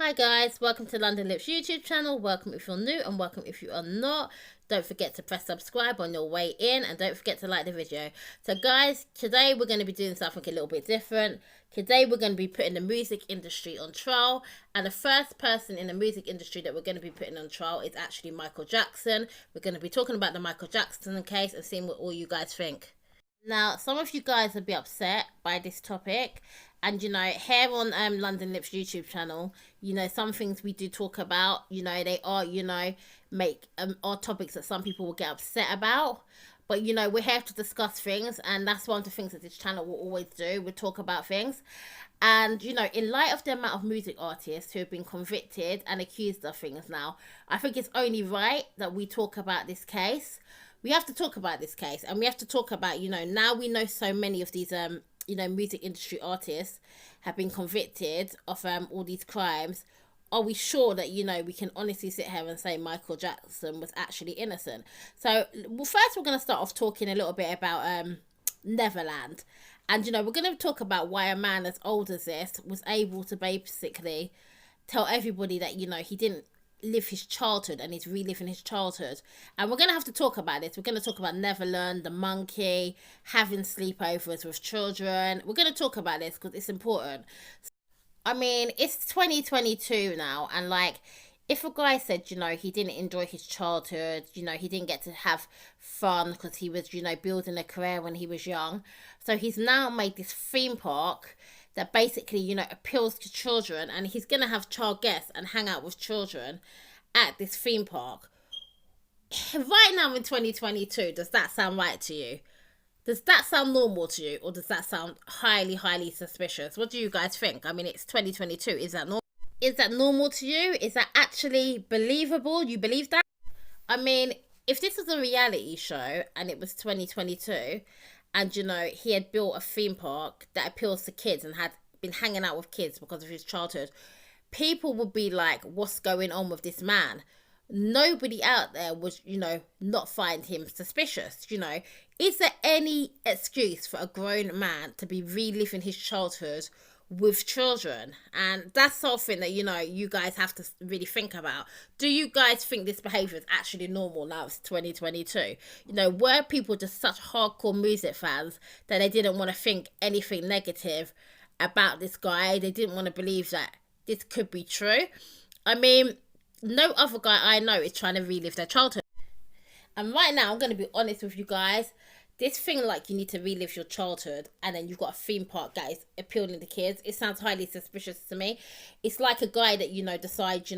Hi guys, welcome to London Lips YouTube channel. Welcome if you're new and welcome if you are not. Don't forget to press subscribe on your way in and don't forget to like the video. So guys, today we're going to be doing something a little bit different. Today we're going to be putting the music industry on trial, and the first person in the music industry that we're going to be putting on trial is actually Michael Jackson. We're going to be talking about the Michael Jackson case and seeing what all you guys think. Now, some of you guys will be upset by this topic, and here on London Lips YouTube channel, some things we do talk about, they are, make are topics that some people will get upset about. But we're here to discuss things, and that's one of the things that this channel will always do. We talk about things. And in light of the amount of music artists who have been convicted and accused of things now, I think it's only right that we talk about this case. We have to talk about this case, and we have to talk about, now we know so many of these music industry artists have been convicted of all these crimes. Are we sure that we can honestly sit here and say Michael Jackson was actually innocent? So, well, first we're going to start off talking a little bit about Neverland. And we're going to talk about why a man as old as this was able to basically tell everybody that he didn't live his childhood and he's reliving his childhood. And we're going to have to talk about this. We're going to talk about Neverland, the monkey, having sleepovers with children. We're going to talk about this because it's important. I mean, it's 2022 now, and if a guy said, he didn't enjoy his childhood, he didn't get to have fun because he was, building a career when he was young. So he's now made this theme park that basically, appeals to children, and he's going to have child guests and hang out with children at this theme park. Right now in 2022, does that sound right to you? Does that sound normal to you, or does that sound highly, highly suspicious? What do you guys think? I mean, it's 2022. Is that normal? Is that normal to you? Is that actually believable? You believe that? I mean, if this was a reality show and it was 2022, and he had built a theme park that appeals to kids and had been hanging out with kids because of his childhood, people would be like, what's going on with this man? Nobody out there would not find him suspicious. Is there any excuse for a grown man to be reliving his childhood with children? And that's something that you guys have to really think about. Do you guys think this behavior is actually normal now? It's 2022. Were people just such hardcore music fans that they didn't want to think anything negative about this guy? They didn't want to believe that this could be true. I mean, no other guy I know is trying to relive their childhood. And right now, I'm going to be honest with you guys. This thing, you need to relive your childhood, and then you've got a theme park that is appealing to kids. It sounds highly suspicious to me. It's like a guy that, decides,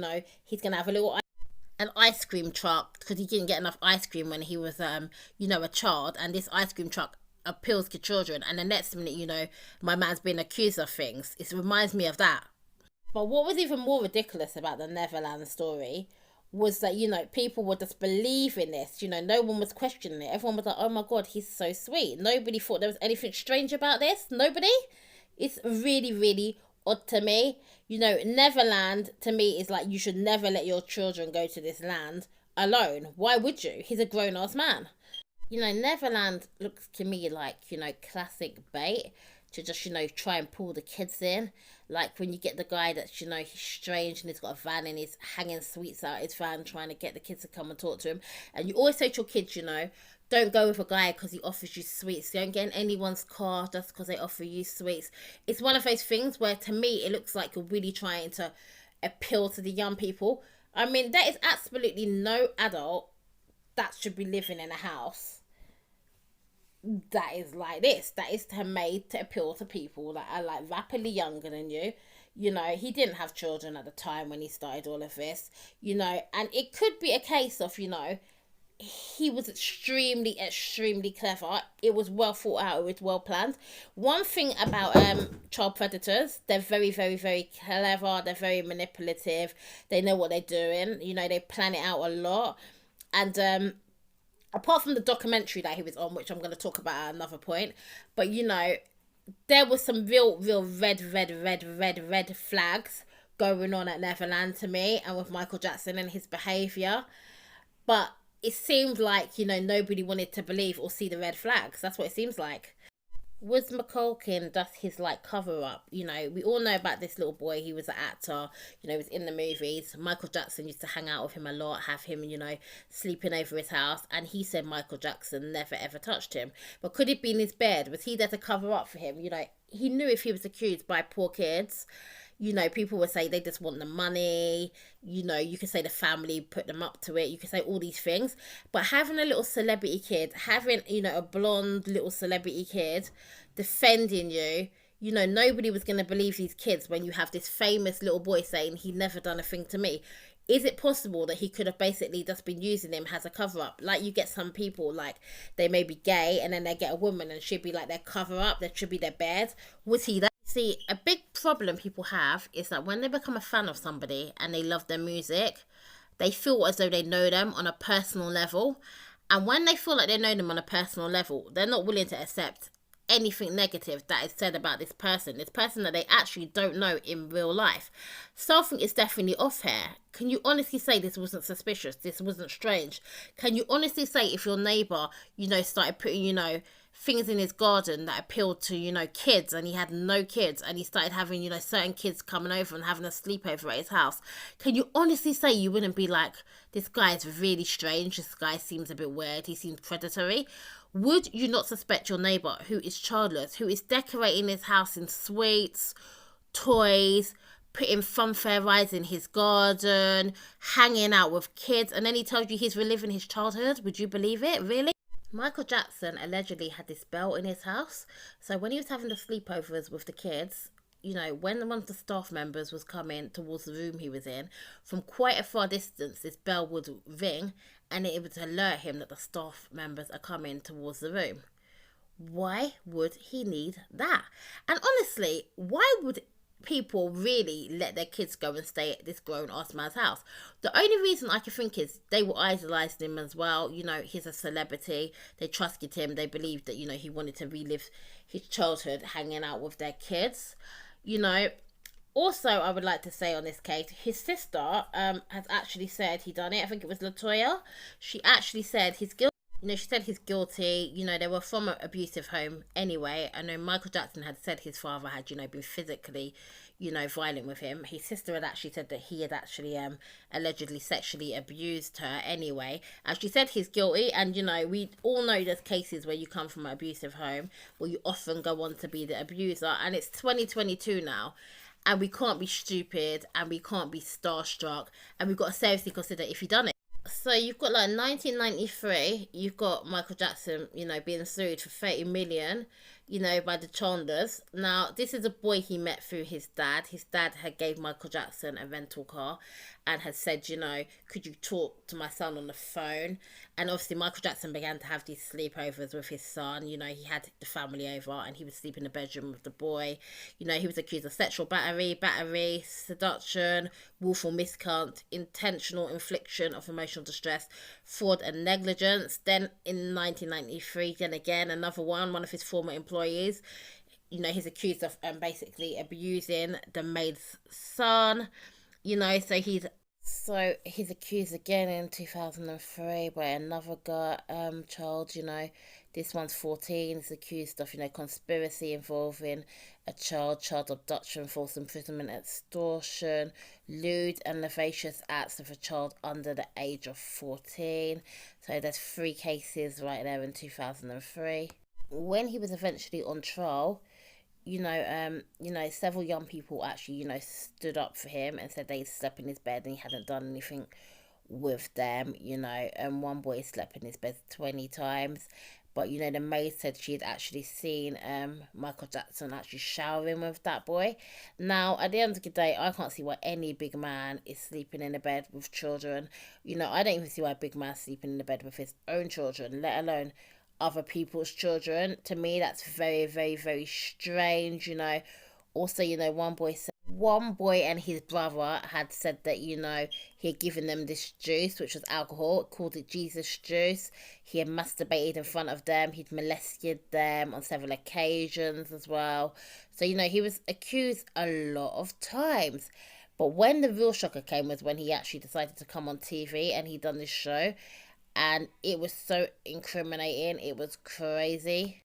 he's going to have an ice cream truck because he didn't get enough ice cream when he was, a child. And this ice cream truck appeals to children. And the next minute, my man's being accused of things. It reminds me of that. But what was even more ridiculous about the Neverland story was that, people would just believe in this. No one was questioning it. Everyone was like, oh my God, he's so sweet. Nobody thought there was anything strange about this. Nobody. It's really, really odd to me. Neverland to me is like, you should never let your children go to this land alone. Why would you? He's a grown-ass man. Neverland looks to me like, classic bait to just, try and pull the kids in. Like when you get the guy that's, he's strange and he's got a van and he's hanging sweets out his van trying to get the kids to come and talk to him. And you always say to your kids, don't go with a guy because he offers you sweets. Don't get in anyone's car just because they offer you sweets. It's one of those things where, to me, it looks like you're really trying to appeal to the young people. I mean, there is absolutely no adult that should be living in a house that is like this, that is made to appeal to people that are rapidly younger than you. He didn't have children at the time when he started all of this, and it could be a case of, he was extremely, extremely clever. It was well thought out, it was well planned. One thing about child predators, they're very, very, very clever, they're very manipulative, they know what they're doing, they plan it out a lot. And apart from the documentary that he was on, which I'm going to talk about at another point, but there was some real red flags going on at Neverland to me, and with Michael Jackson and his behaviour. But it seemed like, nobody wanted to believe or see the red flags. That's what it seems like. Woods McCulkin does his like cover up. We all know about this little boy. He was an actor. He was in the movies. Michael Jackson used to hang out with him a lot, have him, sleeping over his house. And he said Michael Jackson never ever touched him. But could it be in his bed? Was he there to cover up for him? He knew if he was accused by poor kids, people would say they just want the money. You could say the family put them up to it. You could say all these things. But having a little celebrity kid, having, a blonde little celebrity kid defending you, nobody was going to believe these kids when you have this famous little boy saying he never done a thing to me. Is it possible that he could have basically just been using him as a cover up? Like you get some people, like they may be gay and then they get a woman and she'd be like their cover up, that should be their bed. Was he that? See, a big problem people have is that when they become a fan of somebody and they love their music, they feel as though they know them on a personal level. And when they feel like they know them on a personal level, they're not willing to accept anything negative that is said about this person that they actually don't know in real life. Something is definitely off here. Can you honestly say this wasn't suspicious? This wasn't strange? Can you honestly say if your neighbour, started putting, things in his garden that appealed to, kids, and he had no kids, and he started having, certain kids coming over and having a sleepover at his house, can you honestly say you wouldn't be like, this guy is really strange, this guy seems a bit weird, he seems predatory? Would you not suspect your neighbour, who is childless, who is decorating his house in sweets, toys, putting funfair rides in his garden, hanging out with kids, and then he tells you he's reliving his childhood? Would you believe it? Really? Michael Jackson allegedly had this bell in his house. So when he was having the sleepovers with the kids, when one of the staff members was coming towards the room he was in, from quite a far distance, this bell would ring and it would alert him that the staff members are coming towards the room. Why would he need that? And honestly, why would people really let their kids go and stay at this grown-ass man's house? The only reason I can think is they were idolising him as well. He's a celebrity. They trusted him. They believed that, he wanted to relive his childhood hanging out with their kids. Also, I would like to say on this case, his sister has actually said he done it. I think it was Latoya. She actually said he's guilty. She said he's guilty. They were from an abusive home anyway. I know Michael Jackson had said his father had, been physically, violent with him. His sister had actually said that he had actually allegedly sexually abused her anyway. And she said he's guilty. And, we all know there's cases where you come from an abusive home where you often go on to be the abuser. And it's 2022 now. And we can't be stupid and we can't be starstruck. And we've got to seriously consider if he done it. So you've got 1993, you've got Michael Jackson, being sued for 30 million, by the Chandlers. Now, this is a boy he met through his dad. His dad had gave Michael Jackson a rental car and had said, could you talk to my son on the phone? And obviously Michael Jackson began to have these sleepovers with his son. He had the family over and he would sleep in the bedroom with the boy. He was accused of sexual battery, seduction, willful misconduct, intentional infliction of emotional distress, fraud and negligence. Then in 1993, then again, another one of his former employees, he's accused of basically abusing the maid's son. So he's accused again in 2003 by another child. This one's 14. He's accused of conspiracy involving a child abduction, false imprisonment, extortion, lewd and lascivious acts of a child under the age of 14. So there's 3 cases right there in 2003. When he was eventually on trial, several young people actually, stood up for him and said they slept in his bed and he hadn't done anything with them, and one boy slept in his bed 20 times. But, the maid said she had actually seen Michael Jackson actually showering with that boy. Now, at the end of the day, I can't see why any big man is sleeping in a bed with children. I don't even see why a big man's sleeping in a bed with his own children, let alone other people's children. To me, that's very, very, very strange. Also, one boy and his brother had said that, he had given them this juice, which was alcohol, called it Jesus juice. He had masturbated in front of them. He'd molested them on several occasions as well. So, he was accused a lot of times. But when the real shocker came was when he actually decided to come on TV and he'd done this show. And it was so incriminating. It was crazy.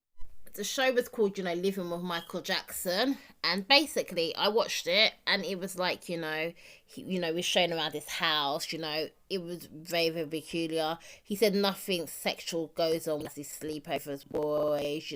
The show was called, Living with Michael Jackson. And basically, I watched it, and it was like, we're showing around his house, it was very, very peculiar. He said nothing sexual goes on as he sleepovers boys,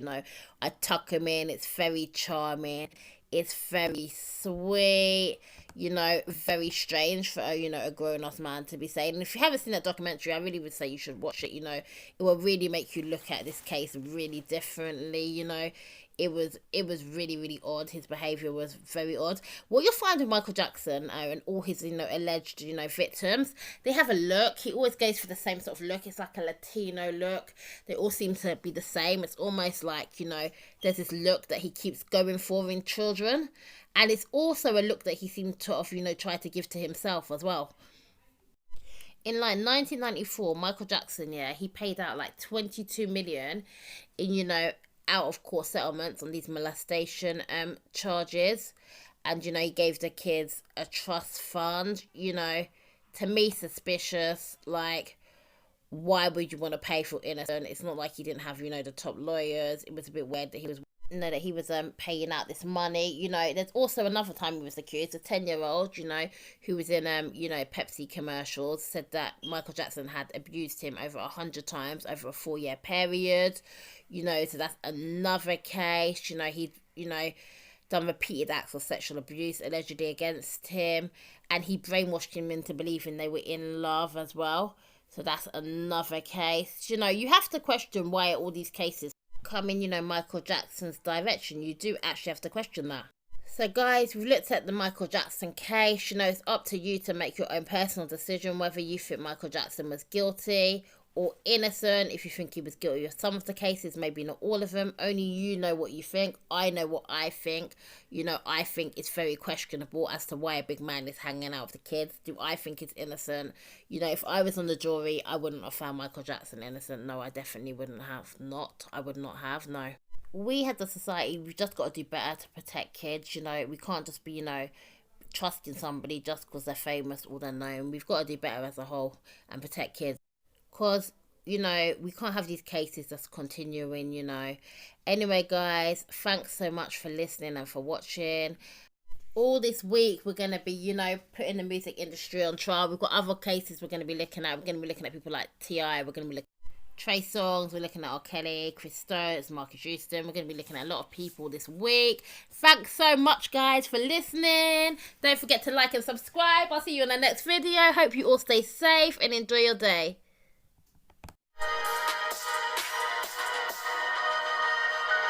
I tuck him in, it's very charming, it's very sweet, very strange for, a grown-ass man to be saying. And if you haven't seen that documentary, I really would say you should watch it, it will really make you look at this case really differently, it was really, really odd. His behaviour was very odd. What you'll find with Michael Jackson and all his, alleged, victims, they have a look. He always goes for the same sort of look. It's like a Latino look. They all seem to be the same. It's almost like, there's this look that he keeps going for in children. And it's also a look that he seemed to have, try to give to himself as well. In like 1994, Michael Jackson, he paid out like 22 million in, out of court settlements on these molestation charges. And, he gave the kids a trust fund, to me suspicious. Like, why would you want to pay for innocent? It's not like he didn't have, the top lawyers. It was a bit weird that he was paying out this money. There's also another time he was accused, a 10-year-old, who was in Pepsi commercials, said that Michael Jackson had abused him over 100 times over a 4-year period. So that's another case. He'd done repeated acts of sexual abuse allegedly against him, and he brainwashed him into believing they were in love as well. So that's another case. You have to question why all these cases come in, Michael Jackson's direction. You do actually have to question that. So guys, we've looked at the Michael Jackson case. It's up to you to make your own personal decision whether you think Michael Jackson was guilty or innocent. If you think he was guilty of some of the cases, maybe not all of them. Only you know what you think. I know what I think. I think it's very questionable as to why a big man is hanging out with the kids. Do I think he's innocent? If I was on the jury, I wouldn't have found Michael Jackson innocent. No, I definitely wouldn't have. I would not have, no. We as a society, we've just got to do better to protect kids. We can't just be, trusting somebody just because they're famous or they're known. We've got to do better as a whole and protect kids. Because, we can't have these cases just continuing, Anyway, guys, thanks so much for listening and for watching. All this week, we're going to be, putting the music industry on trial. We've got other cases we're going to be looking at. We're going to be looking at people like T.I. We're going to be looking at Trey Songz. We're looking at R. Kelly, Chris Stokes, Marcus Houston. We're going to be looking at a lot of people this week. Thanks so much, guys, for listening. Don't forget to like and subscribe. I'll see you in the next video. Hope you all stay safe and enjoy your day.